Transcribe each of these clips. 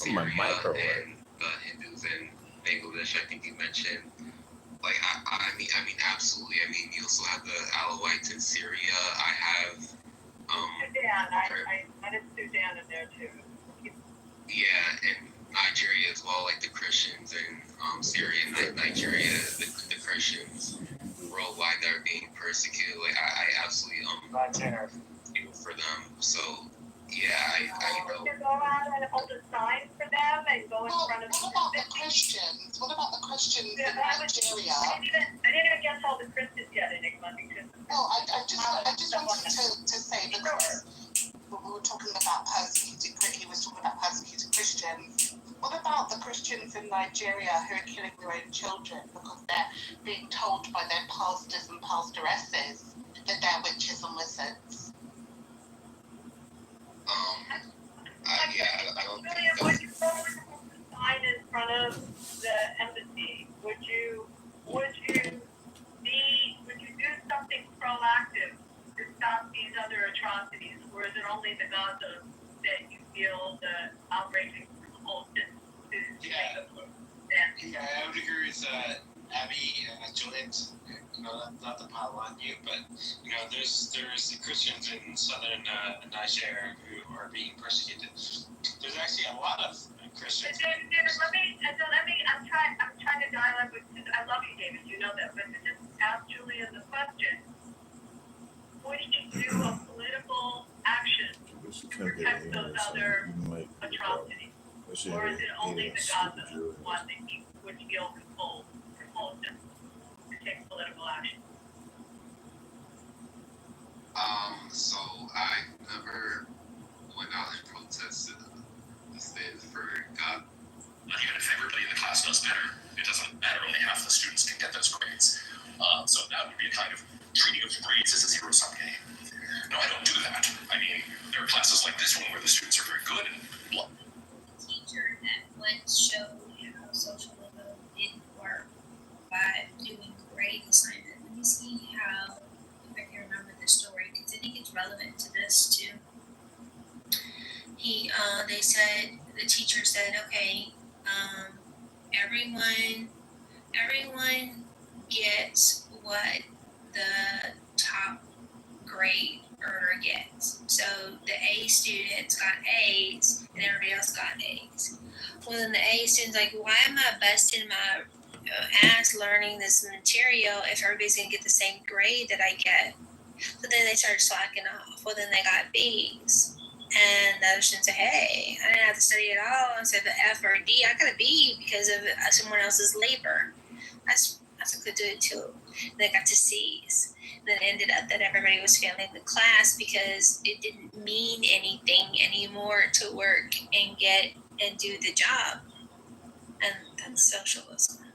Syria and the Hindus in Bangladesh, I think you mentioned. Like, I mean, absolutely. I mean, you also have the Alawites in Syria. I have, Sudan. I did Sudan in there too. yeah, and Nigeria as well, like the Christians in Syria and Nigeria, the Christians worldwide that are being persecuted. Like, I absolutely feel for them. So, yeah, I know. To go out and hold a sign for them and go in front of What about the Christians? What about the Christians in Nigeria? I didn't even guess all the Christians yet, Enigma, because... No, I just wanted to say, because we were talking about he was talking about persecuted Christians. What about the Christians in Nigeria who are killing their own children because they're being told by their pastors and pastoresses that they're witches and wizards? I don't think William, would you go with a sign in front of the embassy? Would you do something proactive to stop these other atrocities, or is it only the Gaza that you feel the outraging compulsion to Yeah, I would agree with Abby and Juliet. Not to pile on you, but there's the Christians in southern Niger who are being persecuted. There's actually a lot of Christians. David, I'm trying to dialogue with. I love you, David. You know that, but to just ask Julia the question: would he do a political action to protect those other atrocities, or is it only the Gaza one that he would feel compulsion to take political action? So I never went out and protested the stand for God. But even if everybody in the class does better, it doesn't matter. Only half the students can get those grades. So that would be a kind of treating of grades as a zero-sum game. No, I don't do that. I mean, there are classes like this one where the students are very good and blah. The teacher that once showed how socialism didn't work by doing grade assignment. Let me see how, if I can remember the story, because I think it's relevant to this too. They said, the teacher said, okay, everyone gets what the top grade earner gets. So the A students got A's and everybody else got A's. Well, then the A students like, why am I busting my ass learning this material if everybody's gonna get the same grade that I get? So then they started slacking off. Well, then they got B's. And the other students said, hey, I didn't have to study at all. Instead of F or a D, I got a B because of someone else's labor. That's what they did too. And they got to C's. And then it ended up that everybody was failing the class because it didn't mean anything anymore to work and and do the job. And that's socialism.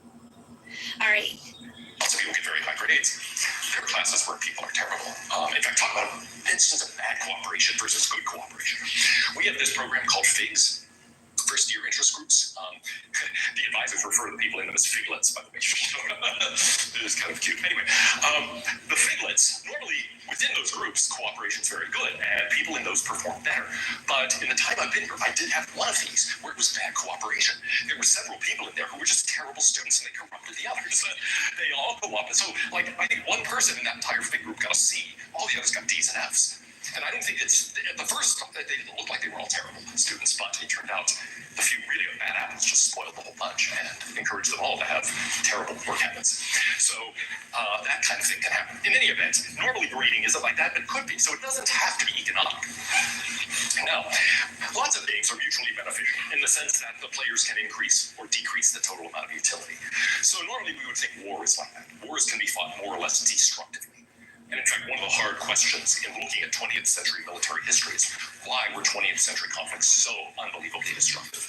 All right. Lots of people get very high grades. There are classes where people are terrible. In fact, talk about an instance of bad cooperation versus good cooperation. We have this program called FIGS, First Year Interest Groups. The advisors refer to the people in them as figlets, by the way. It is kind of cute. Anyway, the figlets, normally within those groups, cooperation is very good, and people in those perform better. But in the time I've been here, I did have one of these where it was bad cooperation. There were several people in there who were just terrible students, and they corrupted the others. They all co-opted. So, I think one person in that entire FIG group got a C. All the others got D's and F's. And I don't think at the first, they didn't look like they were all terrible students, but it turned out the few really bad apples just spoiled the whole bunch and encouraged them all to have terrible work habits. So that kind of thing can happen. In any event, normally grading isn't like that, but it could be. So it doesn't have to be economic. Now, lots of things are mutually beneficial in the sense that the players can increase or decrease the total amount of utility. So normally we would think war is like that. Wars can be fought more or less destructively. And in fact, one of the hard questions in looking at 20th century military history is why were 20th century conflicts so unbelievably destructive?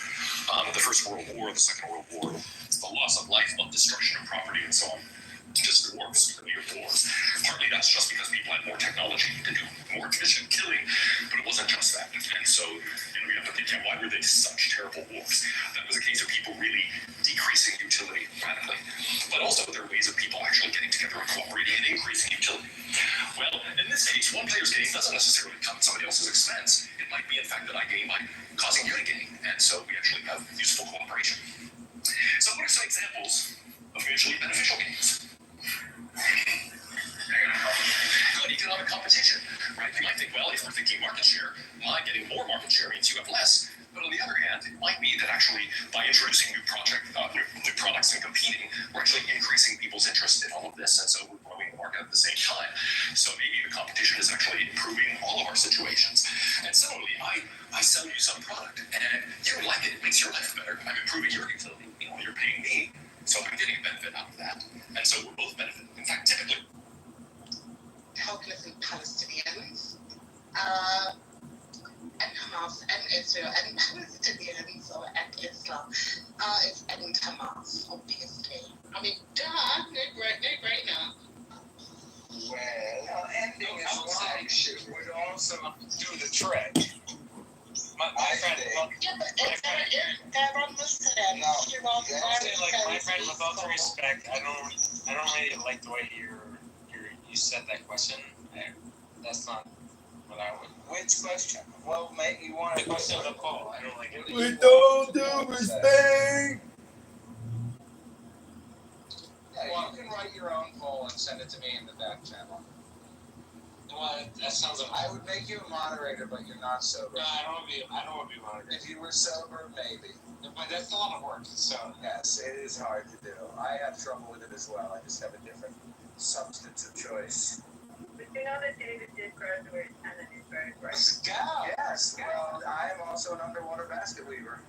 The First World War, the Second World War, the loss of life, of destruction of property, and so on, just dwarfs the near wars. Partly that's just because people had more technology to do more efficient killing, but it wasn't just that. And so, we have to think, why were they such terrible wars? That was a case of people really decreasing utility radically. But also there are ways of people actually getting together and cooperating and increasing utility. Well, in this case, one player's gain doesn't necessarily come at somebody else's expense. It might be, in fact, that I gain by causing you to gain. And so we actually have useful cooperation. So what are some examples of mutually beneficial games? Good economic competition, right? You might think, well, if we're thinking market share, my getting more market share means you have less. But on the other hand, it might be that actually by introducing new products and competing, we're actually increasing people's interest in all of this, and so we're growing the market at the same time. So maybe the competition is actually improving all of our situations. And similarly, I sell you some product, and you don't like it. It makes your life better. I'm improving your utility. You're paying me, so I'm getting a benefit out of that, and so we're both benefiting. In fact, typically, cognizant Palestinians, and Hamas, and Israel, and Palestinians, and Islam, is and Hamas, obviously. I mean, duh, no brainer. Well, ending is would also do the trick. My friend, Yeah, but they're on Muslim. No, my friend, with all due respect, I don't really like the way you said that question. That's not what I would. Which question? Well, maybe you want the question of the poll. I don't like it. With all due respect. Yeah, you can write your own poll and send it to me in the back channel. Well, that sounds. I would make you a moderator, but you're not sober. No, I don't want to be moderator. If you were sober, maybe. But that's a lot of work. So yes, it is hard to do. I have trouble with it as well. I just have a different substance of choice. But you know that David did graduate and that he's very bright. Let's go. Yes. Well, I am also an underwater basket weaver.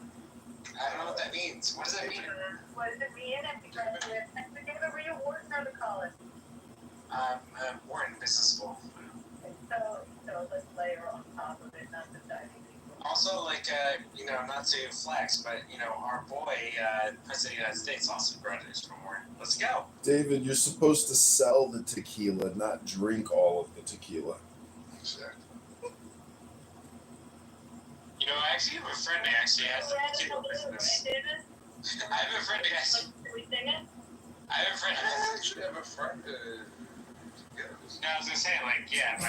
I don't know what that means. What does that mean? What does it mean? If you graduate, were you Wharton or the college? Wharton Business School. So let's layer on top of it, not the diving. Also, not to flex, but, our boy, President of the United States also graduates from Wharton. Let's go. David, you're supposed to sell the tequila, not drink all of the tequila. Sure. I actually have a friend who actually has a tequila business. I have a friend who actually... Can we sing it? I have a friend who actually have a friend who... No, I was going to say, my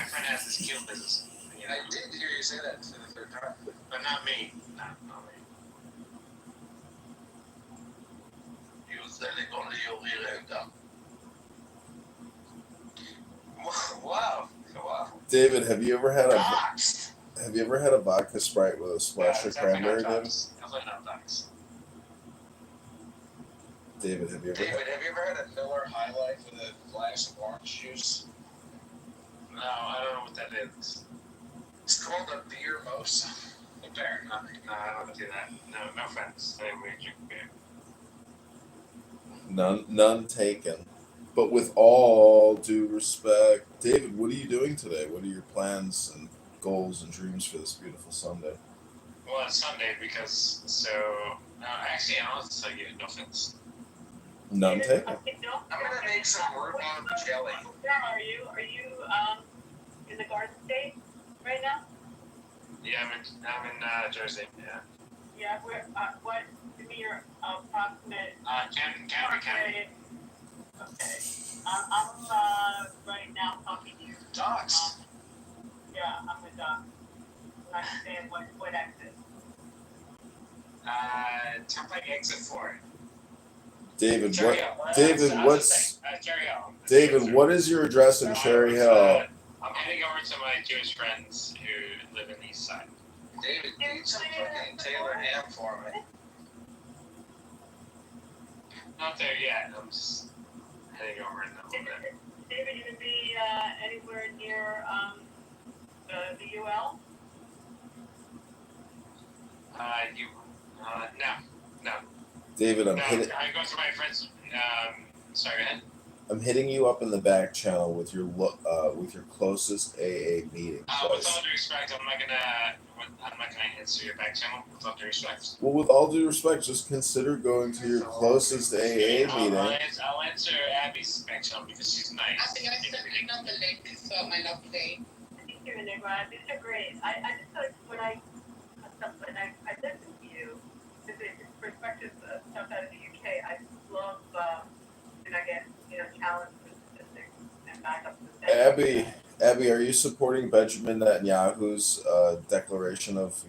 friend has this tequila business. I did hear you say that for the third time. But not me. Not me. You're selling only your rear. Wow. David, have you ever had a vodka Sprite with a splash of cranberry, David? Definitely not Docs. David, have you ever had a Miller High Life with a glass of orange juice? No, I don't know what that is. It's called a beer mosa. A beer? No, I don't do that. No offense. I didn't really drink beer. None taken. But with all due respect, David, what are you doing today? What are your plans and goals and dreams for this beautiful Sunday? Well, it's Sunday actually, I'll tell you, no offense. None taken. I'm gonna make some rhubarb jelly. Are you in the Garden State right now? Yeah, I'm in Jersey. Yeah. Yeah. What? Give me your approximate. County. Okay. I'm right now talking to you. Docs. Yeah, I'm with Docs. I'm saying what exit. Turnpike exit 4. David, Cherry Hill. what is your address in Cherry Hill? I'm heading over to my Jewish friends who live in the east side. David, eat some fucking Taylor ham for me. Not there yet. I'm just heading over in a little bit. David, you gonna be anywhere near the UL? No. David, I go to my friends. Sorry, go ahead. I'm hitting you up in the back channel with your closest AA meeting. With all due respect, I'm not gonna answer your back channel. With all due respect. Well, with all due respect, just consider going to your closest AA meeting. I'll answer Abby's back channel because she's nice. Abby, I sent you another link, so my lovely. I think you're in there, Brian. These are great. I just thought when I listened to you, the perspective of stuff out of the UK, I love, and I get, challenge with statistics and back up the Abby, are you supporting Benjamin Netanyahu's declaration of,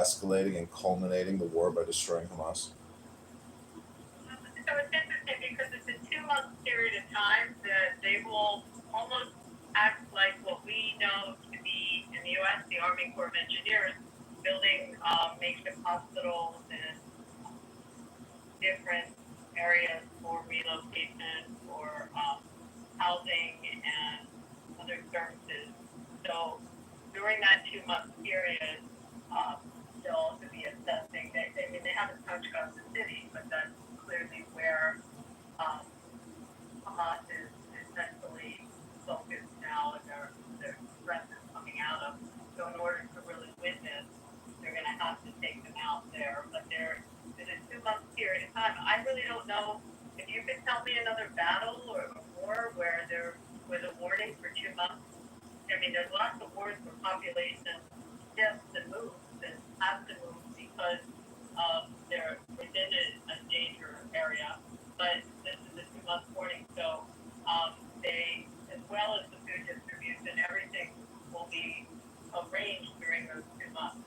escalating and culminating the war by destroying Hamas? So it's interesting because it's a 2 month period of time that they will almost act like what we know to be in the U.S. the Army Corps of Engineers building makeshift hospitals and different areas for relocation, for housing and other services. So during that 2 month period, they'll also be assessing. They haven't touched Gaza City, but that's clearly where Hamas is essentially focused now, and their threat is coming out of. So in order to really win this, they're going to have to take them out there. But there is a 2 month period of time. I really don't know if you could tell me another battle or a war where there was a warning for 2 months. I mean, there's lots of wars where population shifts and moves and has to move because they're within a danger area. But this is a 2 month warning, so they, as well as the food distribution, everything will be arranged during those 2 months.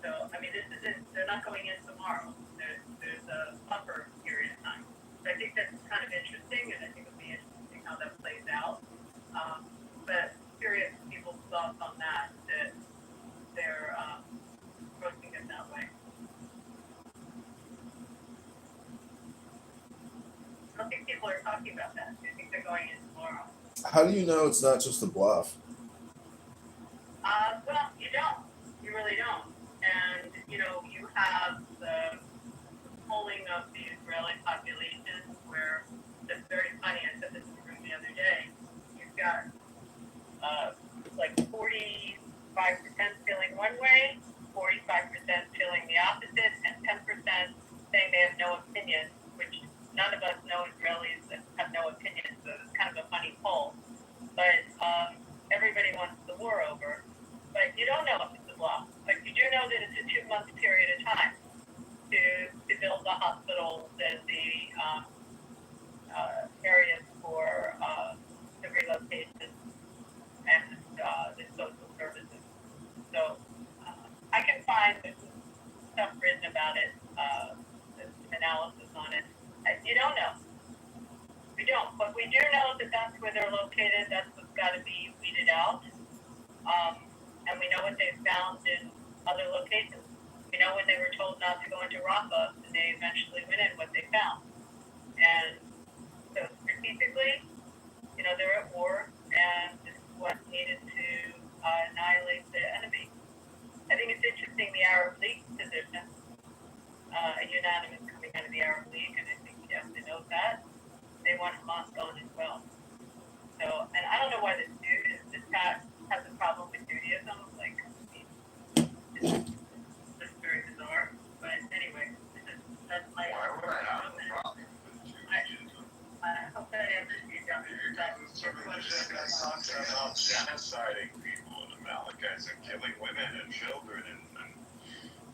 So, I mean, they're not going in tomorrow. There's a buffer period of time. So I think that's kind of interesting, and I think it'll be interesting how that plays out. But curious people's thoughts on that they're approaching it that way. I don't think people are talking about that. I think they're going in tomorrow. How do you know it's not just a bluff? Well, you don't. You really don't. And, you have the polling of the Israeli population where it's very funny. I said this in the room the other day. You've got like 45% feeling one way, 45% feeling the opposite, and 10% saying they have no opinion, which none of us know Israelis that have no opinion, so it's kind of a funny poll. But everybody wants the war over. But you don't know if it's a bluff. But you do know that it's a 2 month period of time to build the hospitals and the areas for the relocation and the social services. So I can find stuff written about it, some analysis on it. You don't know. We don't. But we do know that that's where they're located. That's what's got to be weeded out. And we know what they've found in other locations. We know when they were told not to go into Rafah, and they eventually went in what they found. And so strategically, they're at war, and this is what's needed to annihilate the enemy. I think it's interesting the Arab League position, a unanimous coming out of the Arab League, and I think yes, they know that. They want Hamas gone as well. So, and I don't know why this cat has a problem with Judaism. Like, it's just very bizarre. But anyway, that's my. Why would I have a problem with Judaism? I hope that answers your Something about genociding people, and the Amalekites and killing women and children, and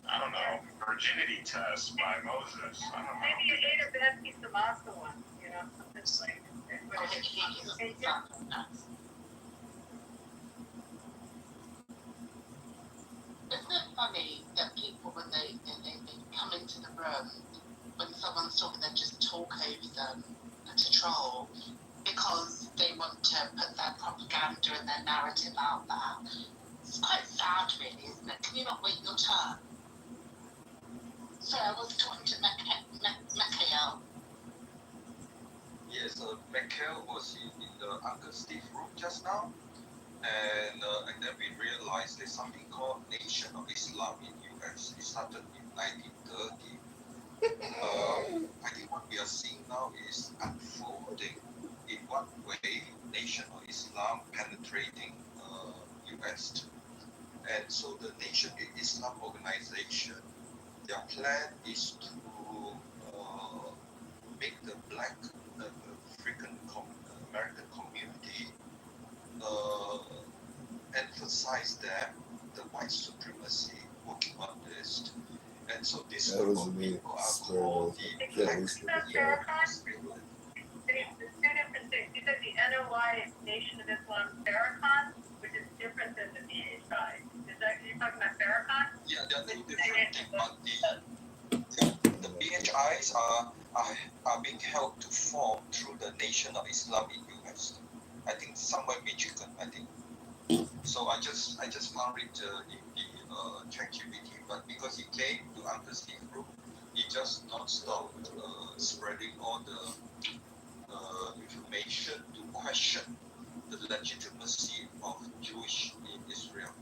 I don't know, virginity tests by Moses. I don't know. Maybe you ate a bad piece of masa once, something like. Isn't it funny that people, when they come into the room, when someone's talking, they just talk over them to troll because they want to put their propaganda and their narrative out there? It's quite sad, really, isn't it? Can you not wait your turn? So I was talking to Mikhail. Yes, Michael was in the Uncle Steve room just now, and then we realized there's something called Nation of Islam in US. It started in 1930. I think what we are seeing now is unfolding. In what way Nation of Islam penetrating US, and so the Nation of Islam organization, their plan is to make the Black African American community emphasize that the white supremacy working on this, and so this group of people are called the Black Spirit. There's two different things. You said the NOI is Nation of Islam Farrakhan, which is different than the BHI. Is that you're talking about Farrakhan? Yeah, there are two different things, but the BHIs are being helped to form through the Nation of Islam in US. I think somewhere Michigan, I think. So I just found it in the ChatGPT, but because he came to Uncle Steve group, he just non-stop spreading all the information to question the legitimacy of Jewish in Israel.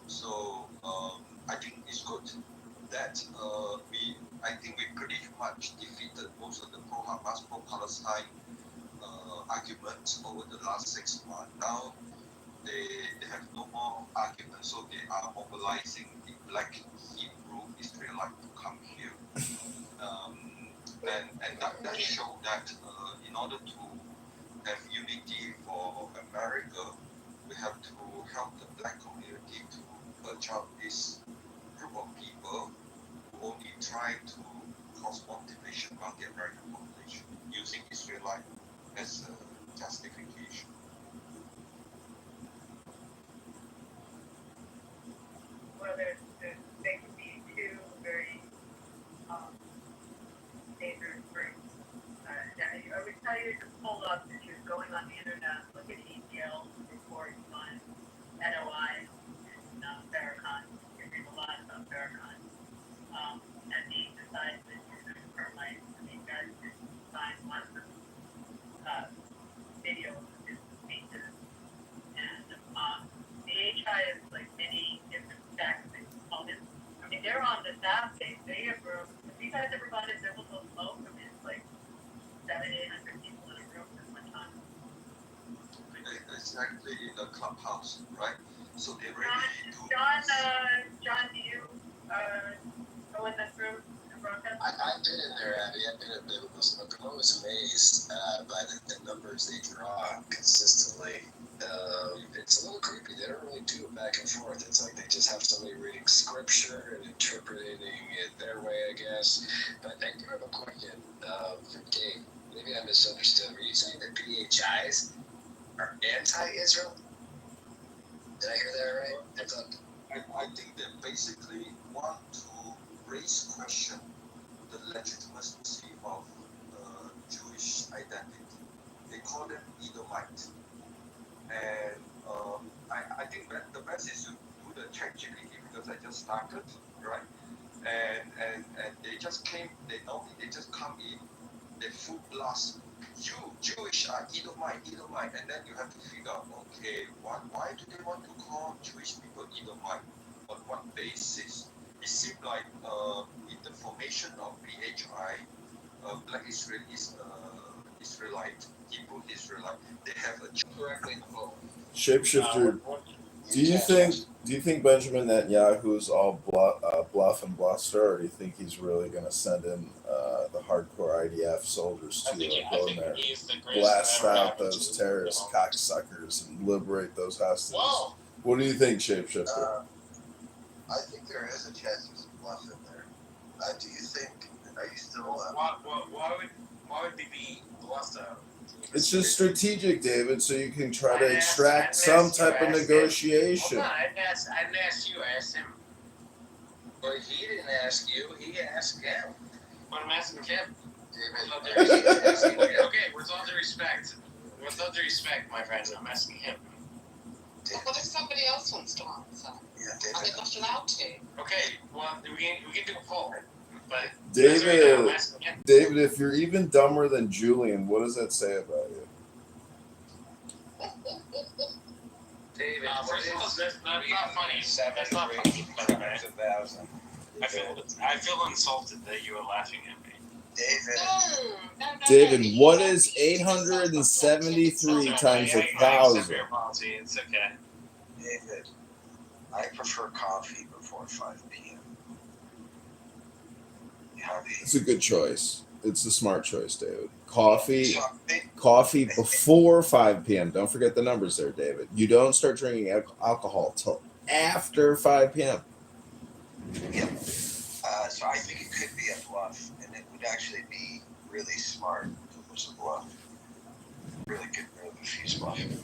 So I think it's good that I think we pretty much defeated most of the pro-Hamas, pro-Palestine arguments over the last 6 months. Now they have no more arguments, so they are mobilizing the Black Hebrew Israelite to come here. And that showed that in order to have unity for America, we have to help the Black community to purge out this group of people who only try to cause more division among the American population, using Israelite as a justification. Well, they can be two very dangerous groups. I would tell you to pull up, if you're going on the internet, look at ETL's report on NOI and Farrakhan. You read a lot about Farrakhan. And he decides that he's going to termite. I mean, guys can find lots of videos of his speeches. And the HI is like many different stacks and components. I mean, they're on the staff page. They have room. Have you guys ever gone to biblical smoke? I mean, it's like 700-800 people in a room at one time. Exactly in the clubhouse, right? So they really do. John, do you go in this room and broadcast? I've been in there, Abby. I've been in biblical smoke. I'm always amazed by the numbers they draw consistently. It's a little creepy. They don't really do it back and forth. It's like they just have somebody reading scripture and interpreting it their way, I guess. But I do have a question for Dave. Maybe I misunderstood. Were you saying that PHIs are anti-Israel? Did I hear that right? I think they basically want to raise question the legitimacy of Jewish identity. They call them Edomite. And I think that the best is to do the ChatGPT because I just started, right? And they just came, they just come in, they full blast. You Jewish are Edomite, and then you have to figure out, okay, why do they want to call Jewish people Edomite? On what basis? It seemed like in the formation of BHI, Black Israelis, Israelite, Hebrew Israelite, they have a correctly involved. Shapeshifter, do you think Benjamin Netanyahu is all bluff and bluster, or do you think he's really going to send in the hardcore IDF soldiers to go in there, blast out those terrorist cocksuckers, and liberate those hostages? Whoa. What do you think, Shapeshifter? I think there is a chance there's a bluff in there. Do you think? Are you still? Why would they be bluffed out? It's just strategic, David, so you can try to extract some type of negotiation. Hold on, I didn't ask you, I asked him. Well, he didn't ask you. He asked him. But I'm asking him. David. Okay, with all due respect. With all due respect, my friends, I'm asking him. Well, if somebody else wants to answer, Yeah, are they not allowed to? Okay, well, we can do a poll. But David, if you're even dumber than Julian, what does that say about you? David, first of all, that's not funny. That's not funny, by the way. I feel insulted that you are laughing at me. No. David, what is 873 times 1,000? It's okay. David, I prefer coffee before 5 p.m. It's a good choice. It's a smart choice, David. Coffee before 5 p.m. Don't forget the numbers there, David. You don't start drinking alcohol till after 5 p.m. Yep. So I think it could be a bluff, and it would actually be really smart if it was a bluff. Really good move if he's bluffing.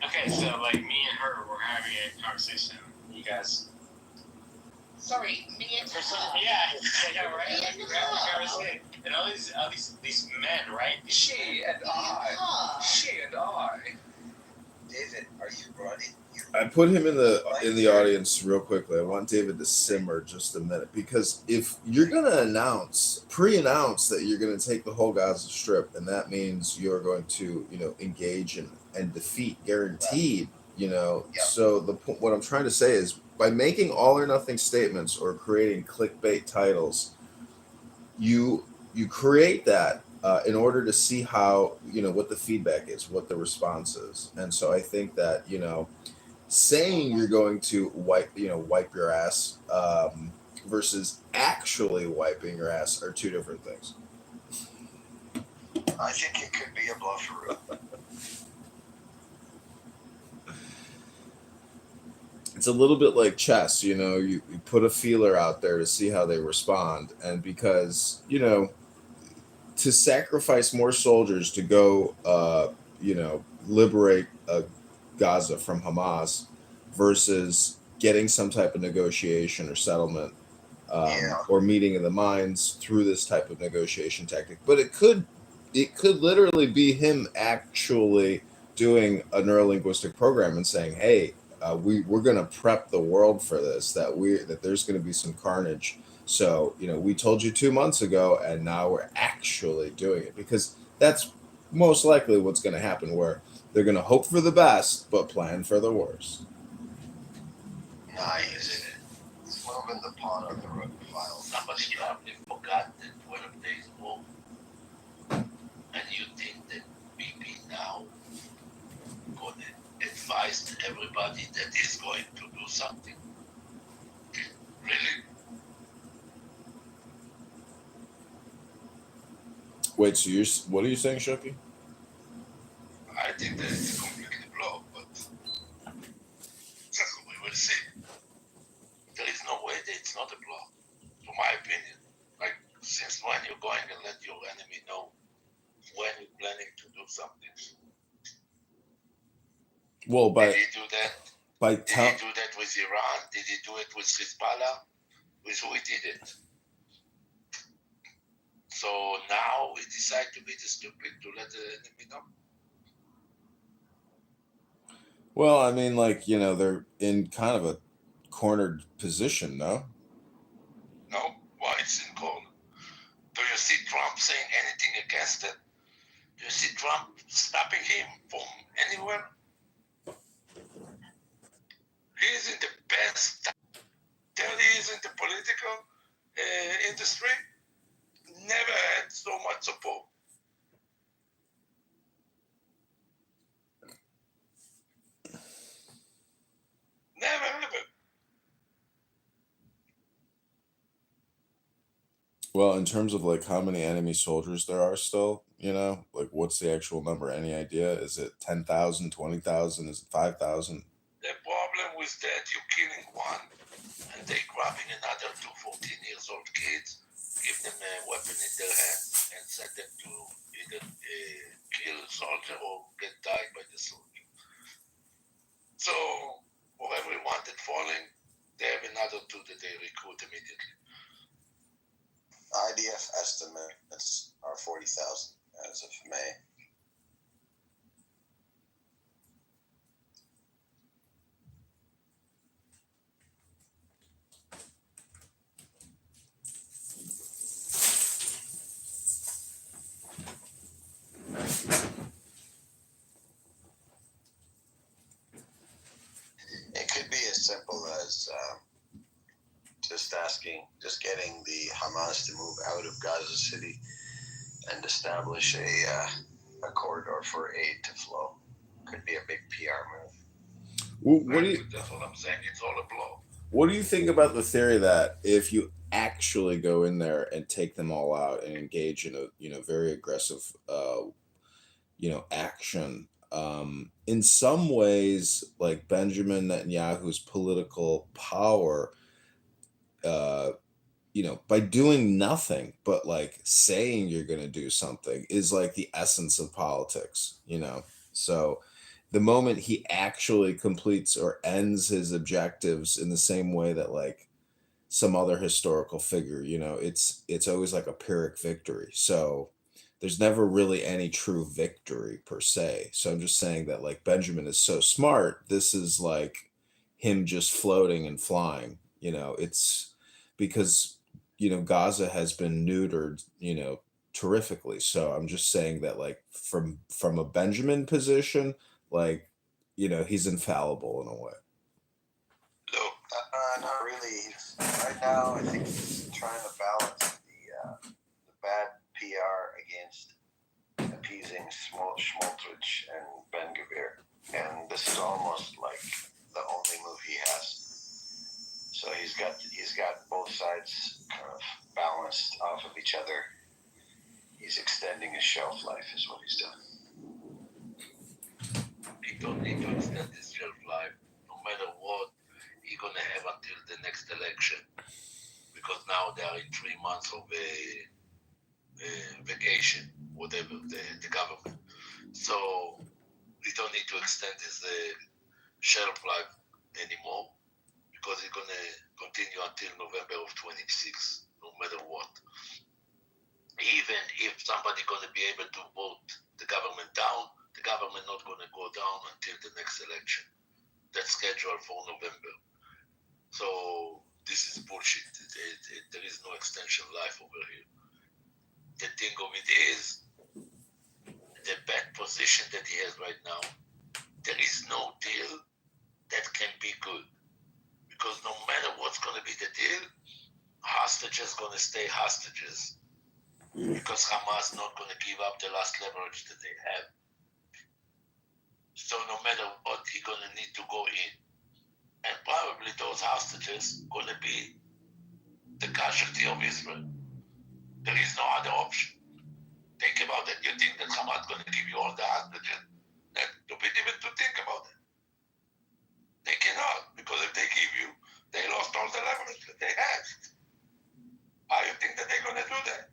Okay, so like me and her were having a conversation. You guys Sorry, me and her. Yeah, right. And all these men, right? She and I. She and I. David, are you running? I put him in the audience real quickly. I want David to simmer just a minute, because if you're gonna pre-announce that you're gonna take the whole Gaza Strip, and that means you're going to, engage and defeat guaranteed, So what I'm trying to say is, by making all or nothing statements or creating clickbait titles, you create that in order to see how, what the feedback is, what the response is. And so I think that, saying you're going to wipe your ass, versus actually wiping your ass, are two different things. I think it could be a bluffer. It's a little bit like chess, you put a feeler out there to see how they respond. And because, to sacrifice more soldiers to go, liberate Gaza from Hamas, versus getting some type of negotiation or settlement, or meeting in the mines through this type of negotiation tactic. But it could literally be him actually doing a neurolinguistic program and saying, "Hey, we're going to prep the world for this. That there's going to be some carnage. So we told you 2 months ago, and now we're actually doing it," because that's most likely what's going to happen. Where they're going to hope for the best but plan for the worst. Nice. Swerving the pot on the road file. Somebody probably forgot that 12 days ago. And you think that BP now gonna advise everybody that he's going to do something? Really? Wait, so what are you saying, Shucky? I think that it's a completely blow, but we will see. There is no way that it's not a blow, to my opinion. Like, since when you're going to let your enemy know when you're planning to do something? Well, did he do that? Did he do that with Iran? Did he do it with Hezbollah? With who he did it? So now we decide to be the stupid to let the enemy know. Well, I mean, they're in kind of a cornered position, no? No, why it's in corner? Do you see Trump saying anything against it? Do you see Trump stopping him from anywhere? He is in the best 30 years in the political industry. Never had so much support. Never, ever. Well, in terms of how many enemy soldiers there are still, what's the actual number? Any idea? Is it 10,000, 20,000? Is it 5,000? The problem with that, you're killing one, and they grabbing another 14 years old kids, give them a weapon in their hands, and send them to either kill a soldier or get died by the soldier. So, for every one that falling, they have another two that they recruit immediately. IDF estimates are 40,000 as of May. It could be as simple as just getting the Hamas to move out of Gaza City and establish a corridor for aid to flow. Could be a big PR move. That's what I'm saying. It's all a blow. What do you think about the theory that if you actually go in there and take them all out and engage in a very aggressive action, in some ways, like Benjamin Netanyahu's political power, by doing nothing but saying you're going to do something is the essence of politics, So the moment he actually completes or ends his objectives in the same way that some other historical figure. It's always like a Pyrrhic victory. So there's never really any true victory per se. So I'm just saying that like Benjamin is so smart. This is like him just floating and flying. It's because Gaza has been neutered. Terrifically. So I'm just saying that like from a Benjamin position, like he's infallible in a way. Look, Not really. Right now, I think he's trying to balance the bad PR against appeasing Schmoltrich and Ben Gvir. And this is almost like the only move he has. So he's got both sides kind of balanced off of each other. He's extending his shelf life is what he's doing. he don't need to extend his shelf life. No matter what, he's gonna have until the next election. Because now they are in 3 months of a vacation, whatever, the government. So we don't need to extend his shelf life anymore because he's gonna continue until November of 26, no matter what. Even if somebody gonna be able to vote the government down, the government not gonna go down until the next election. That's scheduled for November. So this is bullshit. There is no extension life over here. The thing of it is, the bad position that he has right now, there is no deal that can be good. Because no matter what's going to be the deal, hostages going to stay hostages. Because Hamas not going to give up the last leverage that they have. So no matter what, he's going to need to go in. And probably those hostages going to be the casualty of Israel. There is no other option. Think about it. You think that Hamas going to give you all the hostages? That stupid even to think about it. They cannot, because if they give you, they lost all the leverage that they had. How you think that they're going to do that?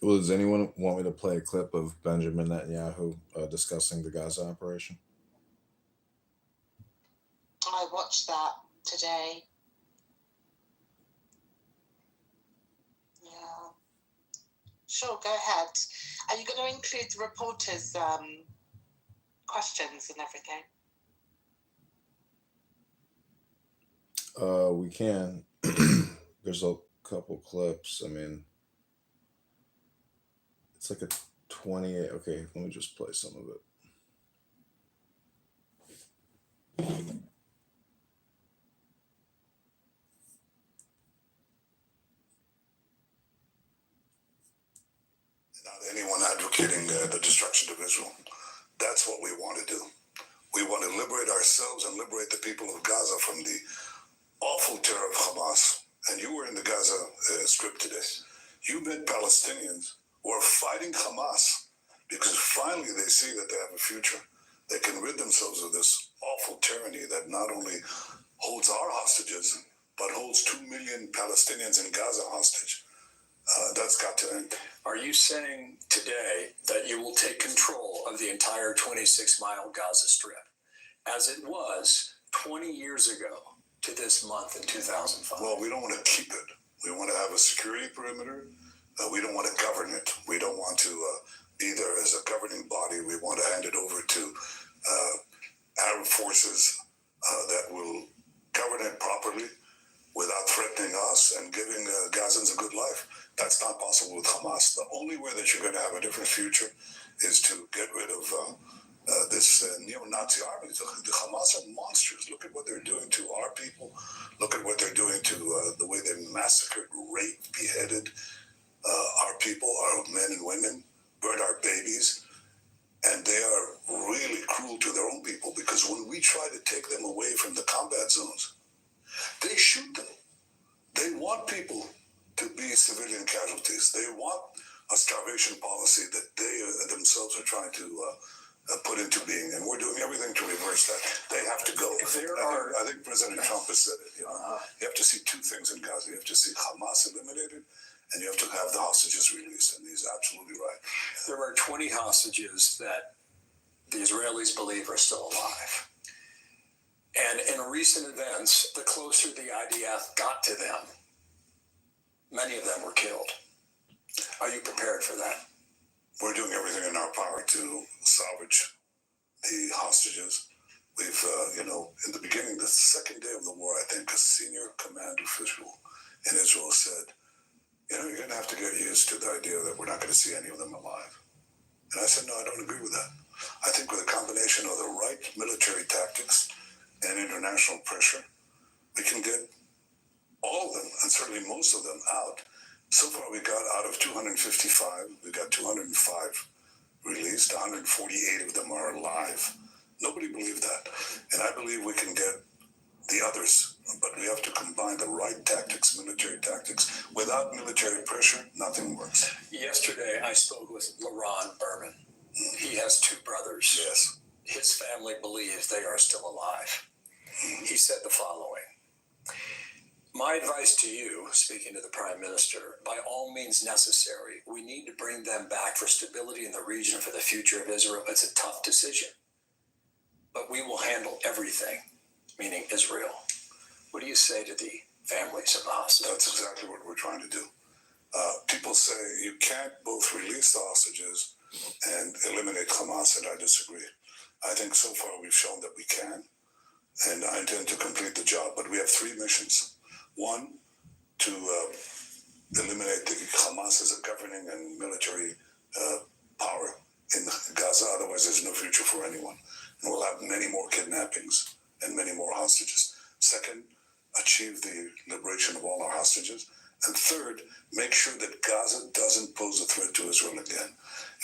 Well, does anyone want me to play a clip of Benjamin Netanyahu discussing the Gaza operation? I watched that today. Yeah. Sure, go ahead. Are you going to include the reporters' questions and everything? We can. There's a couple clips. I mean, it's like a 28. Okay, let me just play some of it. Not anyone advocating the destruction of Israel. That's what we want to do. We want to liberate ourselves and liberate the people of Gaza from the awful terror of Hamas. And you were in the Gaza Strip today. You met Palestinians who are fighting Hamas because finally they see that they have a future. They can rid themselves of this awful tyranny that not only holds our hostages, but holds 2 million Palestinians in Gaza hostage. That's got to end. Are you saying today that you will take control of the entire 26-mile Gaza Strip as it was 20 years ago to this month in 2005? Well, we don't want to keep it. We want to have a security perimeter. We don't want to govern it. We don't want to be there as a governing body. We want to hand it over to Arab forces that will govern it properly without threatening us and giving Gazans a good life. That's not possible with Hamas. The only way that you're going to have a different future is to get rid of this neo-Nazi army. The Hamas are monsters. Look at what they're doing to our people. Look at what they're doing to the way they massacred, raped, beheaded our people, our men and women, burned our babies. And they are really cruel to their own people because when we try to take them away from the combat zones, They shoot them. They want people to be civilian casualties. They want a starvation policy that they themselves are trying to put into being, and we're doing everything to reverse that. They have to go. I think President Trump has said it. You have to see two things in Gaza. You have to see Hamas eliminated, and you have to have the hostages released. And he's absolutely right. There are 20 hostages that the Israelis believe are still alive. And in recent events, the closer the IDF got to them, many of them were killed. Are you prepared for that? We're doing everything in our power to salvage the hostages. We've, in the beginning, the second day of the war, I think a senior command official in Israel said, you're going to have to get used to the idea that we're not going to see any of them alive. And I said, no, I don't agree with that. I think with a combination of the right military tactics and international pressure, we can get all of them, and certainly most of them, out. So far, we got out of 255, we got 205 released, 148 of them are alive. Nobody believed that. And I believe we can get the others, but we have to combine the right tactics, military tactics. Without military pressure, nothing works. Yesterday, I spoke with LaRon Berman. He has two brothers. Yes. His family believes they are still alive. He said the following. My advice to you, speaking to the Prime Minister, by all means necessary, we need to bring them back for stability in the region, for the future of Israel. It's a tough decision, but we will handle everything, meaning Israel. What do you say to the families of the hostages? That's exactly what we're trying to do. People say you can't both release the hostages and eliminate Hamas, and I disagree. I think so far we've shown that we can, and I intend to complete the job, but we have three missions. One, to eliminate the Hamas as a governing and military power in Gaza. Otherwise, there's no future for anyone. And we'll have many more kidnappings and many more hostages. Second, achieve the liberation of all our hostages. And third, make sure that Gaza doesn't pose a threat to Israel again.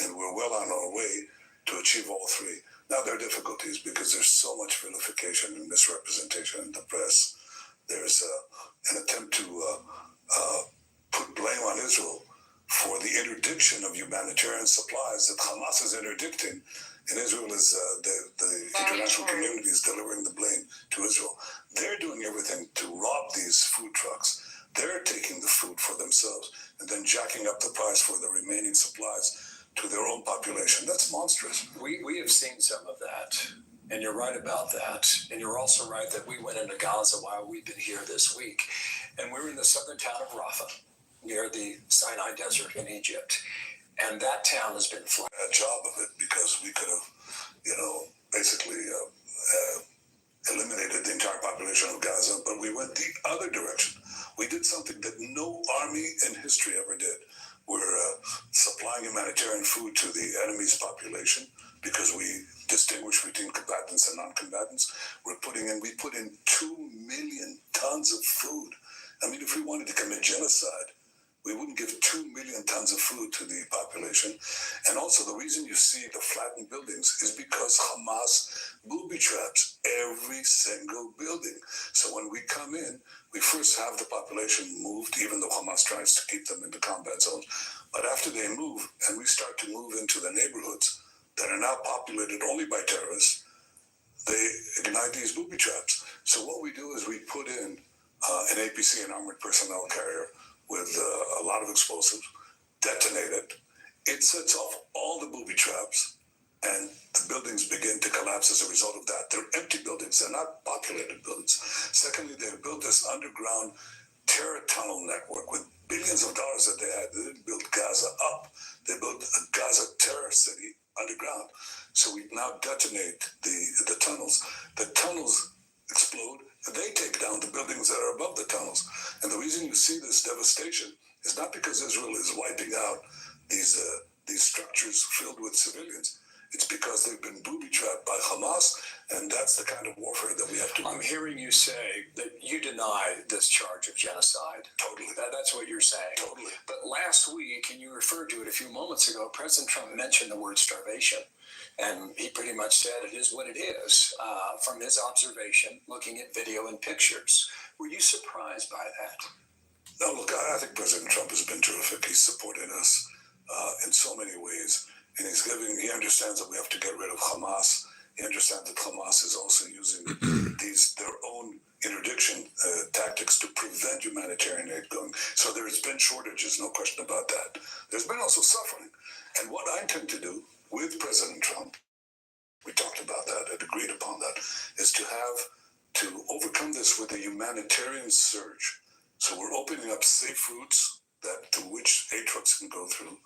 And we're well on our way to achieve all three. Now, there are difficulties because there's so much vilification and misrepresentation in the press. There's an attempt to put blame on Israel for the interdiction of humanitarian supplies that Hamas is interdicting, and Israel is the international community is delivering the blame to Israel. They're doing everything to rob these food trucks. They're taking the food for themselves and then jacking up the price for the remaining supplies to their own population. That's monstrous. We have seen some of that. And you're right about that. And you're also right that we went into Gaza while we've been here this week. And we're in the southern town of Rafah, near the Sinai Desert in Egypt. And that town has been flooded. A job of it because we could have, basically eliminated the entire population of Gaza, but we went the other direction. We did something that no army in history ever did. We're supplying humanitarian food to the enemy's population because we distinguish between combatants and non-combatants. We put in 2 million tons of food. I mean, if we wanted to commit genocide, we wouldn't give 2 million tons of food to the population. And also the reason you see the flattened buildings is because Hamas booby traps every single building. So when we come in, we first have the population moved, even though Hamas tries to keep them in the combat zones. But after they move, and we start to move into the neighborhoods that are now populated only by terrorists, they ignite these booby traps. So what we do is we put in an APC, an armored personnel carrier, with a lot of explosives, detonate it. It sets off all the booby traps, and the buildings begin to collapse as a result of that. They're empty buildings. They're not populated buildings. Secondly, they've built this underground terror tunnel network with billions of dollars that they had. They didn't build Gaza up. They built a Gaza terror city underground. So we now detonate the tunnels. The tunnels explode, and they take down the buildings that are above the tunnels. And the reason you see this devastation is not because Israel is wiping out these structures filled with civilians. It's because they've been booby-trapped by Hamas, and that's the kind of warfare that we have to do. I'm hearing you say that you deny this charge of genocide. Totally. That's what you're saying. Totally. But last week, and you referred to it a few moments ago, President Trump mentioned the word starvation. And he pretty much said it is what it is from his observation, looking at video and pictures. Were you surprised by that? No, look, I think President Trump has been terrific. He's supported us in so many ways. And he understands that we have to get rid of Hamas. He understands that Hamas is also using their own interdiction tactics to prevent humanitarian aid going. So there's been shortages, no question about that. There's been also suffering. And what I intend to do with President Trump, we talked about that and agreed upon that, is to overcome this with a humanitarian surge. So we're opening up safe routes through which aid trucks can go through.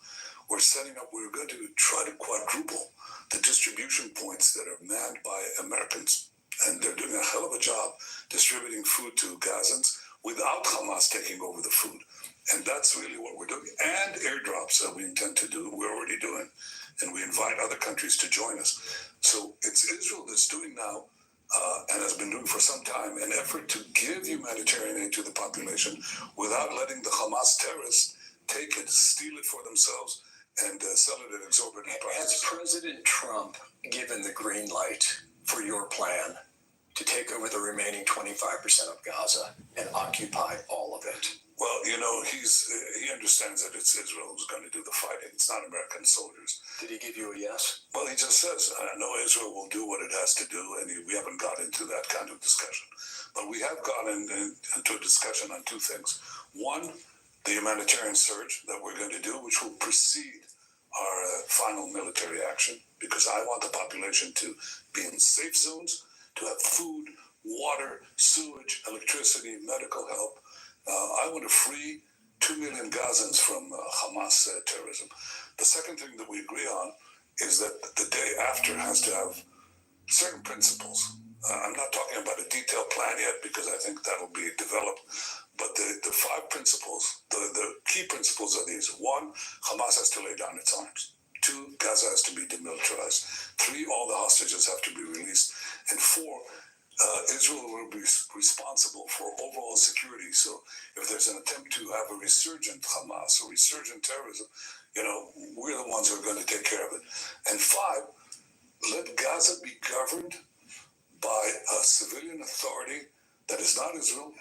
We're going to try to quadruple the distribution points that are manned by Americans. And they're doing a hell of a job distributing food to Gazans without Hamas taking over the food. And that's really what we're doing. And airdrops that we intend to do, we're already doing. And we invite other countries to join us. So it's Israel that's doing now, and has been doing for some time, an effort to give humanitarian aid to the population without letting the Hamas terrorists take it, steal it for themselves, and sell it at exorbitant prices. Has President Trump given the green light for your plan to take over the remaining 25% of Gaza and occupy all of it? Well, he understands that it's Israel who's going to do the fighting. It's not American soldiers. Did he give you a yes? Well, he just says, I know Israel will do what it has to do, and we haven't got into that kind of discussion. But we have gotten into a discussion on two things. One, the humanitarian surge that we're going to do, which will precede our final military action, because I want the population to be in safe zones, to have food, water, sewage, electricity, medical help. I want to free 2 million Gazans from Hamas terrorism. The second thing that we agree on is that the day after has to have certain principles. I'm not talking about a detailed plan yet because I think that'll be developed. But the 5 principles, the key principles are these. 1, Hamas has to lay down its arms. 2, Gaza has to be demilitarized. 3, all the hostages have to be released. And 4, Israel will be responsible for overall security. So if there's an attempt to have a resurgent Hamas or resurgent terrorism, we're the ones who are going to take care of it. And 5, let Gaza be governed by a civilian authority that is not Israel,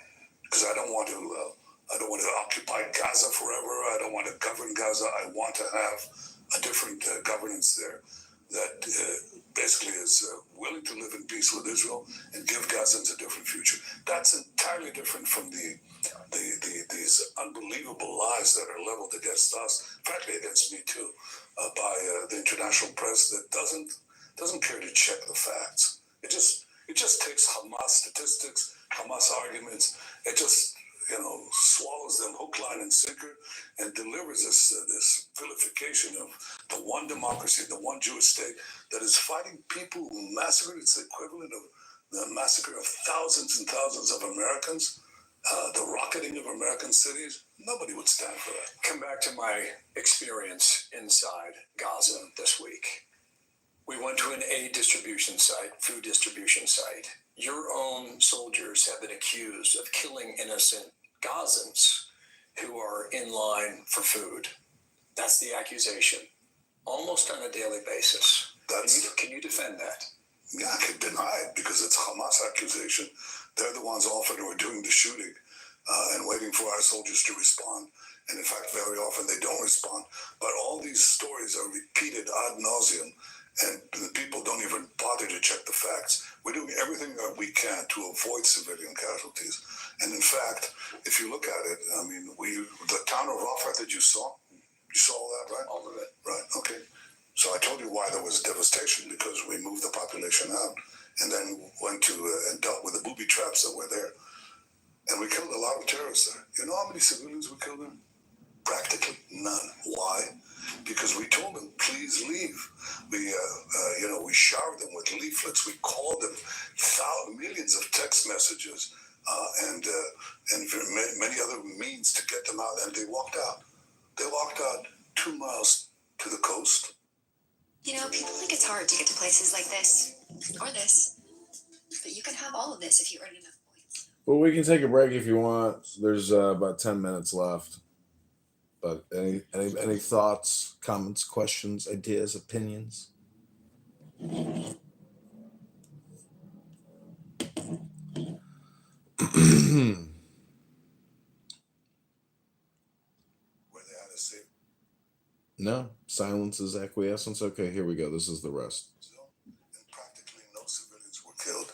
because I don't want to occupy Gaza forever. I don't want to govern Gaza. I want to have a different governance there that basically is willing to live in peace with Israel and give Gazans a different future. That's entirely different from these unbelievable lies that are leveled against us, frankly against me too, by the international press that doesn't care to check the facts. It just takes Hamas statistics, Hamas arguments. It just swallows them hook, line, and sinker, and delivers this vilification of the one democracy, the one Jewish state that is fighting people who massacred. It's the equivalent of the massacre of thousands and thousands of Americans, the rocketing of American cities. Nobody would stand for that. Come back to my experience inside Gaza this week. We went to an aid distribution site, food distribution site. Your own soldiers have been accused of killing innocent Gazans who are in line for food. That's the accusation, almost on a daily basis. Can you defend that? Yeah, I can deny it because it's a Hamas accusation. They're the ones often who are doing the shooting and waiting for our soldiers to respond. And in fact, very often they don't respond. But all these stories are repeated ad nauseum, and the people don't even bother to check the facts. We're doing everything that we can to avoid civilian casualties. And in fact, if you look at it, the town of Rafah that you saw all that, right? All of it. Right, okay. So I told you why there was devastation, because we moved the population out and then went to and dealt with the booby traps that were there. And we killed a lot of terrorists there. You know how many civilians we killed there? Practically none. Why? Because we told them, please leave. We showered them with leaflets. We called them millions of text messages and many other means to get them out. And they walked out. They walked out 2 miles to the coast. People think it's hard to get to places like this or this, but you can have all of this if you earn enough points. Well, we can take a break if you want. There's about 10 minutes left. But any thoughts, comments, questions, ideas, opinions? Where they had a safe. No, silence is acquiescence. Okay, here we go. This is the rest. And practically no civilians were killed.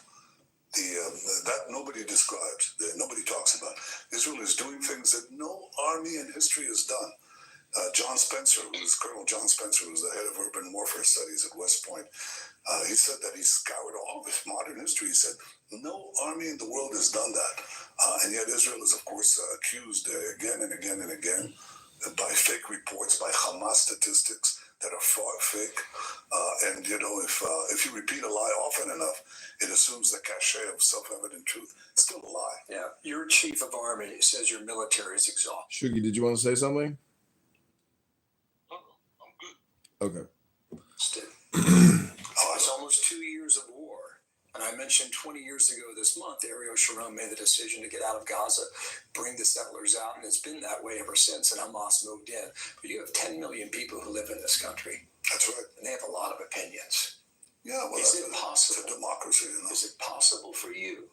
That nobody describes, that nobody talks about. Israel is doing things that no army in history has done. Colonel John Spencer, who was the head of urban warfare studies at West Point, he said that he scoured all of modern history. He said no army in the world has done that. And yet Israel is, of course, accused again and again and again by fake reports, by Hamas statistics that are fake. And, if you repeat a lie often enough, it assumes the cachet of self-evident truth. It's still a lie. Yeah, your chief of army says your military is exhausted. Shugi, did you want to say something? No, I'm good. Okay. It's almost 2 years of war. And I mentioned 20 years ago this month, Ariel Sharon made the decision to get out of Gaza, bring the settlers out, and it's been that way ever since, and Hamas moved in. But you have 10 million people who live in this country. That's right. And they have a lot of opinions. Yeah, well, is it possible? It's a democracy, Is it possible for you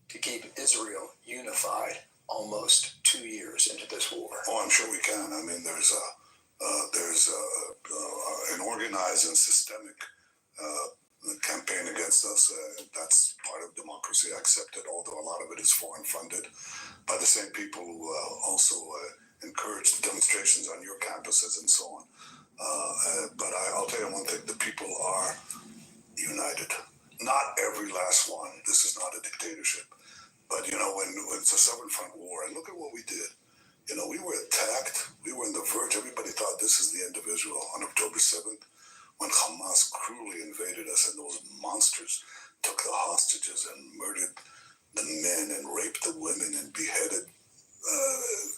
to keep Israel unified almost 2 years into this war? Oh, I'm sure we can. I mean, there's an organized and systemic campaign against us. That's part of democracy. I accept it, although a lot of it is foreign funded by the same people who also encourage the demonstrations on your campuses and so on. But I'll tell you one thing, the people are united. Not every last one. This is not a dictatorship. But, when it's a Southern Front War, and look at what we did. We were attacked. We were on the verge. Everybody thought this is the end of Israel on October 7th, when Hamas cruelly invaded us and those monsters took the hostages and murdered the men and raped the women and beheaded.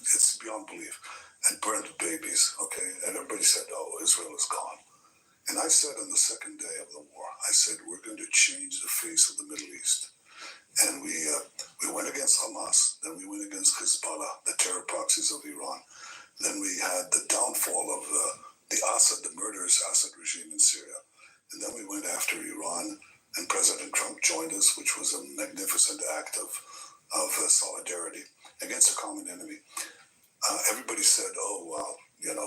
It's beyond belief. And burned babies, okay? And everybody said, oh, Israel is gone. And I said on the second day of the war, I said, we're going to change the face of the Middle East. And we went against Hamas, then we went against Hezbollah, the terror proxies of Iran. Then we had the downfall of the murderous Assad regime in Syria. And then we went after Iran, and President Trump joined us, which was a magnificent act of solidarity against a common enemy. Everybody said, oh, well,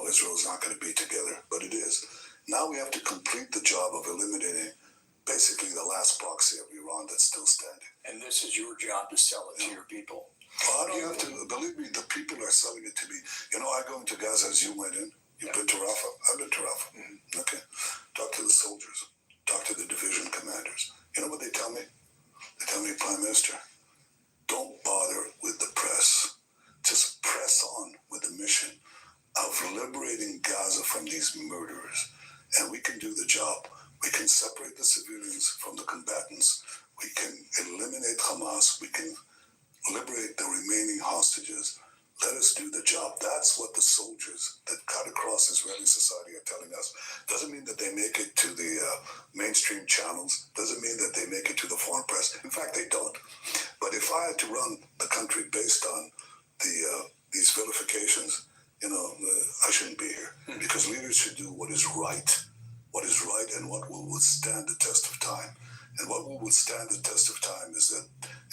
Israel's not going to be together, but it is. Now we have to complete the job of eliminating basically the last proxy of Iran that's still standing. And this is your job to sell it to your people. Well, I don't have to. Believe me, the people are selling it to me. I go into Gaza as you went in. You've been to Rafah? I've been to Rafah. Mm-hmm. Okay. Talk to the soldiers. Talk to the division commanders. You know what they tell me? They tell me, Prime Minister, don't bother with the press. Just press on with the mission of liberating Gaza from these murderers. And we can do the job. We can separate the civilians from the combatants. We can eliminate Hamas. We can liberate the remaining hostages. Let us do the job. That's what the soldiers that cut across Israeli society are telling us. Doesn't mean that they make it to the mainstream channels. Doesn't mean that they make it to the foreign press. In fact, they don't. But if I had to run the country based on these vilifications, I shouldn't be here. Because leaders should do what is right. What is right and what will withstand the test of time. And what will withstand the test of time is that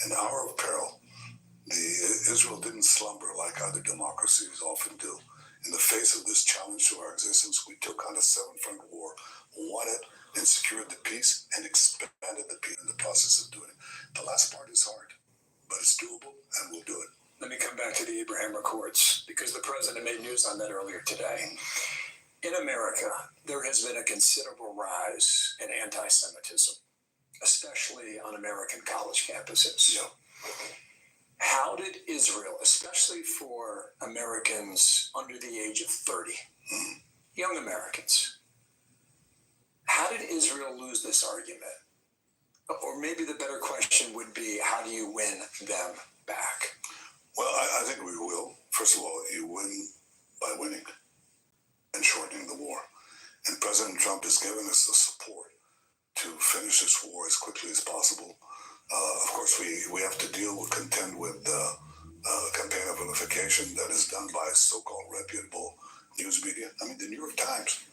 in an hour of peril, Israel didn't slumber like other democracies often do. In the face of this challenge to our existence, we took on a seven-front war, won it, and secured the peace, and expanded the peace in the process of doing it. The last part is hard, but it's doable, and we'll do it. Let me come back to the Abraham Accords, because the president made news on that earlier today. In America, there has been a considerable rise in anti-Semitism, especially on American college campuses. Yeah. How did Israel, especially for Americans under the age of 30, young Americans, how did Israel lose this argument? Or maybe the better question would be, how do you win them back? Well, I think we will. First of all, you win by winning and shortening the war. And President Trump has given us the support to finish this war as quickly as possible. Of course, we have to contend with the campaign of vilification that is done by so-called reputable news media. I mean, the New York Times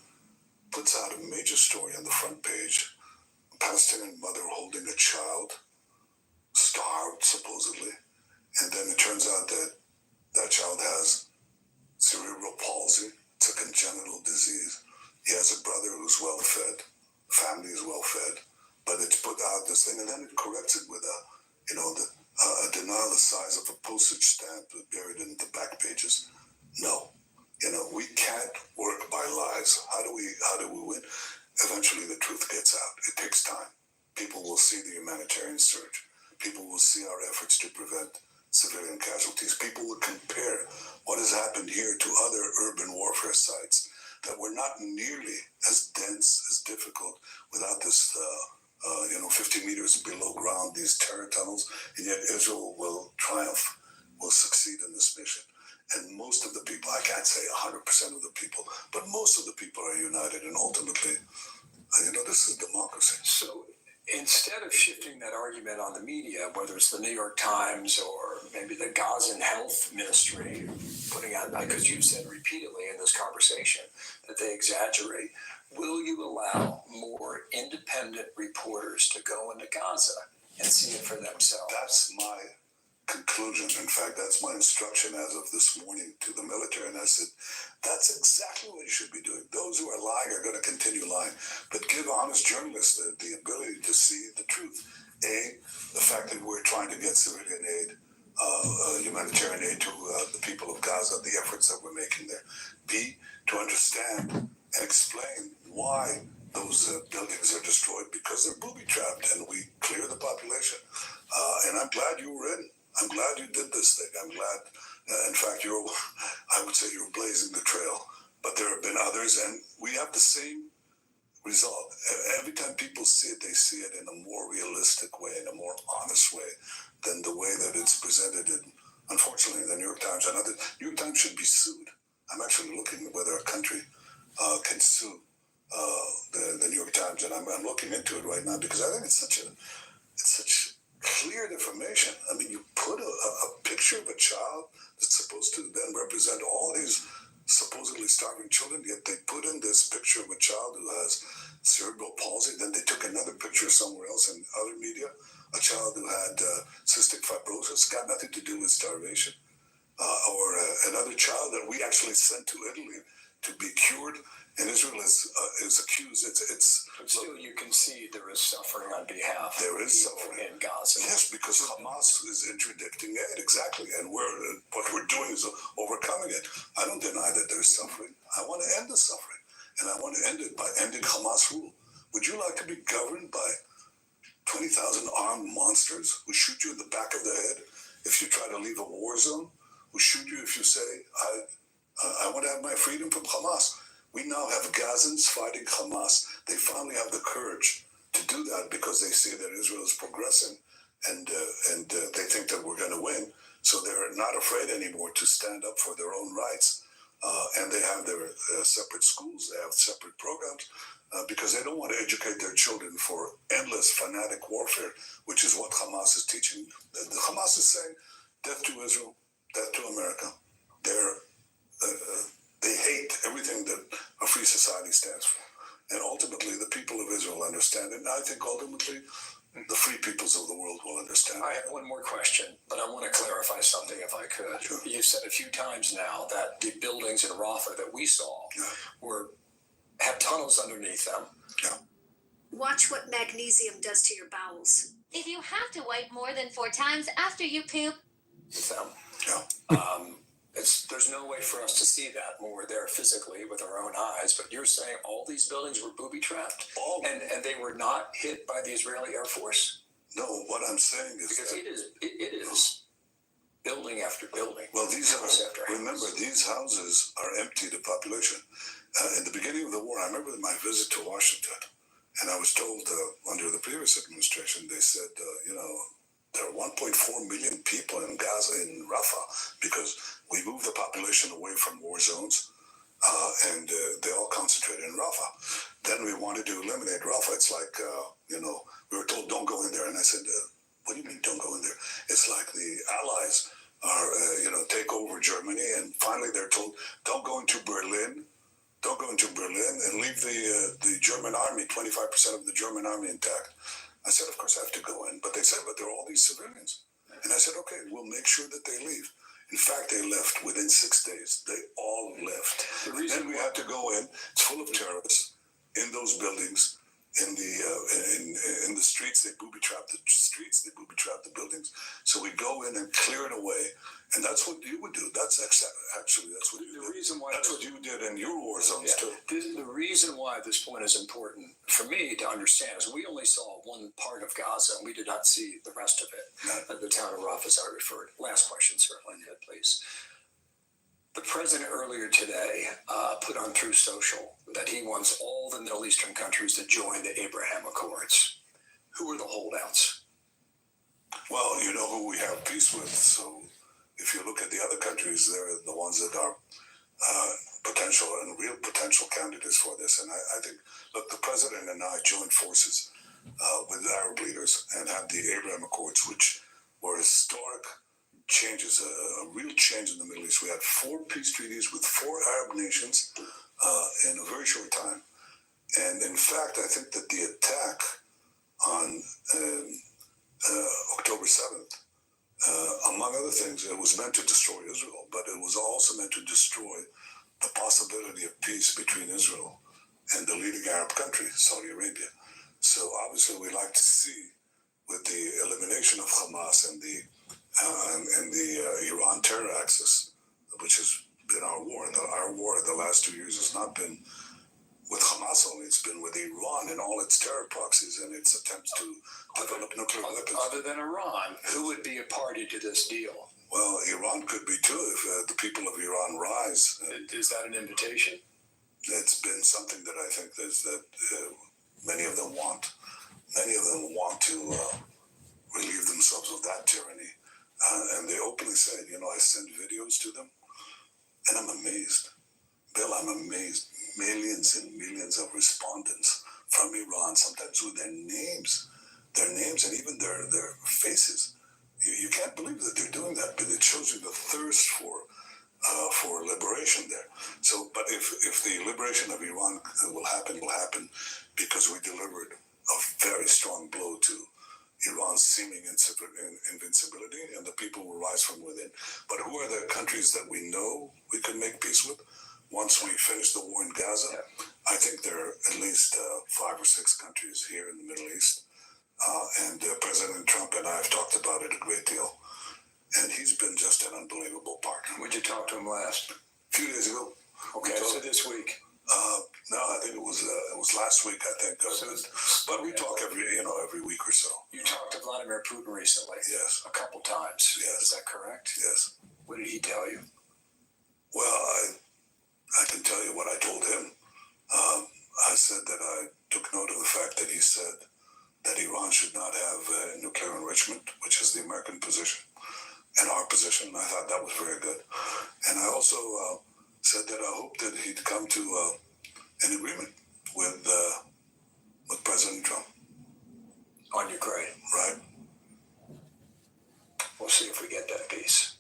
puts out a major story on the front page, a Palestinian mother holding a child, starved supposedly, And then it turns out that that child has cerebral palsy. It's a congenital disease. He has a brother who's well fed, family is well fed, but it's put out this thing, and then it corrects it with a denial the size of a postage stamp buried in the back pages. No, we can't work by lies. How do we win? Eventually, the truth gets out. It takes time. People will see the humanitarian surge. People will see our efforts to prevent civilian casualties. People will compare what has happened here to other urban warfare sites that were not nearly as dense, as difficult, without this, 50 meters below ground, these terror tunnels, and yet Israel will triumph, will succeed in this mission. And most of the people, I can't say 100% of the people, but most of the people are united, and ultimately, this is democracy. So instead of shifting that argument on the media, whether it's the New York Times or maybe the Gazan Health Ministry putting out, because you've said repeatedly in this conversation that they exaggerate, will you allow more independent reporters to go into Gaza and see it for themselves? That's my conclusion. In fact, that's my instruction as of this morning to the military. And I said, that's exactly what you should be doing. Those who are lying are going to continue lying. But give honest journalists the ability to see the truth. A, the fact that we're trying to get civilian aid, humanitarian aid to the people of Gaza, the efforts that we're making there. B, to understand and explain why those buildings are destroyed, because they're booby-trapped, and we clear the population. And I'm glad you were in. I'm glad you did this thing. I'm glad, in fact, I would say you're blazing the trail. But there have been others, and we have the same result. Every time people see it, they see it in a more realistic way, in a more honest way than the way that it's presented in, unfortunately, the New York Times. And other New York Times should be sued. I'm actually looking at whether a country can sue the New York Times, and I'm looking into it right now, because I think it's such clear information. I mean, you put a picture of a child that's supposed to then represent all these supposedly starving children, yet they put in this picture of a child who has cerebral palsy. Then they took another picture somewhere else in other media, a child who had cystic fibrosis, got nothing to do with starvation, or another child that we actually sent to Italy to be cured. And Israel is accused. But still, you can see there is suffering on behalf there of is people suffering in Gaza. Yes, because Hamas is interdicting aid, exactly, and what we're doing is overcoming it. I don't deny that there's suffering. I want to end the suffering, and I want to end it by ending Hamas rule. Would you like to be governed by 20,000 armed monsters who shoot you in the back of the head if you try to leave a war zone? Who shoot you if you say, I want to have my freedom from Hamas? We now have Gazans fighting Hamas. They finally have the courage to do that because they see that Israel is progressing, and they think that we're going to win. So they're not afraid anymore to stand up for their own rights. And they have their separate schools. They have separate programs because they don't want to educate their children for endless fanatic warfare, which is what Hamas is teaching. The Hamas is saying, death to Israel, death to America. They hate everything that a free society stands for. And ultimately, the people of Israel understand it. And I think ultimately, the free peoples of the world will understand. I have one more question, but I want to clarify something if I could. Sure. You've said a few times now that the buildings in Rafah that we saw have tunnels underneath them. Yeah. Watch what magnesium does to your bowels. If you have to wipe more than 4 times after you poop. With them. Yeah. There's no way for us to see that when we're there physically with our own eyes, but you're saying all these buildings were booby-trapped? And they were not hit by the Israeli Air Force? No, what I'm saying is because it is building after building. Well, remember, these houses are empty to population. In the beginning of the war, I remember my visit to Washington, and I was told under the previous administration, they said, there are 1.4 million people in Gaza, in Rafah, because we moved the population away from war zones, and they all concentrated in Rafah. Then we wanted to eliminate Rafah. It's like, we were told, don't go in there. And I said, what do you mean, don't go in there? It's like the Allies are, take over Germany, and finally they're told, don't go into Berlin. Don't go into Berlin and leave the German army, 25% of the German army intact. I said, of course I have to go in. But they said, but there are all these civilians. And I said, okay, we'll make sure that they leave. In fact, they left within 6 days. They all left. And then we had to go in. It's full of terrorists in those buildings, in the streets. They booby trap the streets. They booby trap the buildings. So we go in and clear it away. And that's what you would do. That's actually that's what you did. That's what you did in your war zones too. The reason why this point is important for me to understand is we only saw one part of Gaza and we did not see the rest of it. The town of Rafah, as I referred. Last question, sir, please. The president earlier today put on Truth Social that he wants all the Middle Eastern countries to join the Abraham Accords. Who are the holdouts? Well, you know who we have peace with. So if you look at the other countries, they're the ones that are potential and real potential candidates for this. And I think, look, the president and I joined forces with Arab leaders and had the Abraham Accords, which were historic changes, a real change in the Middle East. We had 4 peace treaties with 4 Arab nations in a very short time. And in fact, I think that the attack on October 7th, among other things, it was meant to destroy Israel, but it was also meant to destroy the possibility of peace between Israel and the leading Arab country, Saudi Arabia. So obviously we like to see, with the elimination of Hamas and the Iran terror axis, which has been our war. Our war the last 2 years has not been with Hamas only, it's been with Iran and all its terror proxies and its attempts to develop nuclear weapons. Other than Iran, who would be a party to this deal? Well, Iran could be too if the people of Iran rise. Is that an invitation? It's been something that I think that many of them want. Many of them want to relieve themselves of that tyranny. And they openly said, I send videos to them, and I'm amazed. Bill, I'm amazed. Millions and millions of respondents from Iran, sometimes with their names and even their faces. You can't believe that they're doing that, but it shows you the thirst for liberation there. So, but if the liberation of Iran will happen because we delivered a very strong blow to Iran's seeming invincibility, and the people will rise from within. But who are the countries that we know we can make peace with? Once we finish the war in Gaza, I think there are at least 5 or 6 countries here in the Middle East. And President Trump and I have talked about it a great deal. And he's been just an unbelievable partner. When'd you talk to him last? A few days ago. Okay, so this week. No, I think it was last week, I think. But we talk every week or so. You talked to Vladimir Putin recently? Yes. A couple times? Yes. Is that correct? Yes. What did he tell you? Well, I can tell you what I told him. I said that I took note of the fact that he said that Iran should not have nuclear enrichment, which is the American position, and our position. I thought that was very good. And I also said that I hoped that he'd come to an agreement with President Trump. On Ukraine. Right. We'll see if we get that peace.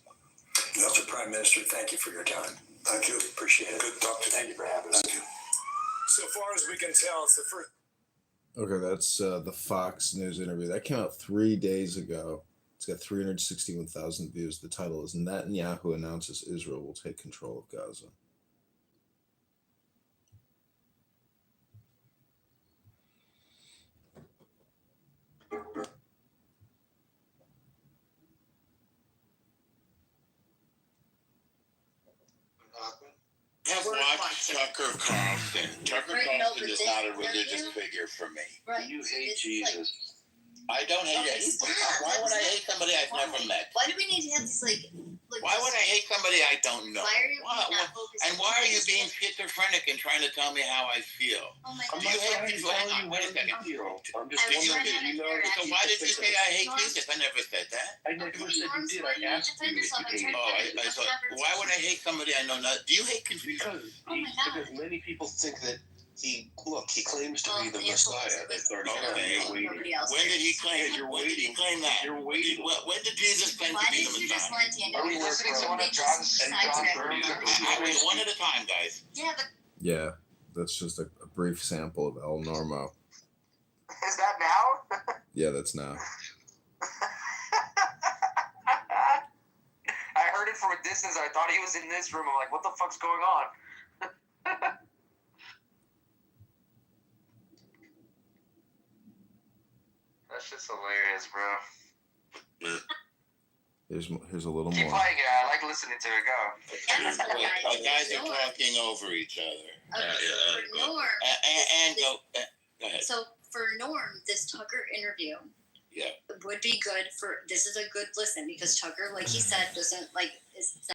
Yep. Mr. Prime Minister, thank you for your time. Thank you. Appreciate it. Good to talk to you. Thank you for having us. Thank you. So far as we can tell, it's the first. Okay, that's the Fox News interview. That came out 3 days ago. It's got 361,000 views. The title is Netanyahu Announces Israel Will Take Control of Gaza. Have watched Tucker Carlson. Tucker Carlson is not a religious figure for me. Right. You hate Jesus. I don't hate it. Why would I hate somebody I've never met? Why do we need to have this like Why would I hate somebody I don't know? Why are you not focused And why are you being schizophrenic and trying to tell me how I feel? Oh my Do God. you hate people? Hang on, wait a second. I'm just So trying to why did you say I hate Jesus? I never said that. I never said you did. I asked you if you hated. So why would I hate somebody I know not? Do you hate confusion? Oh my God. Because many people think that he claims to be the Messiah. That When did he claim? When did he claim that? You're waiting. When did Jesus claim Why to be did the you just Messiah? let Are we listening to one of John's One at a time, guys. Yeah, but Yeah, that's just a brief sample of El Normo. Is that now? Yeah, that's now. started from a distance. I thought he was in this room. I'm like, what the fuck's going on? That's just hilarious, bro. Here's a little Keep more. playing it. I like listening to it. Go. Our guys are talking over each other. Okay, for Norm. Go ahead. So for Norm, this Tucker interview would be good for. This is a good listen because Tucker, like he said, doesn't like is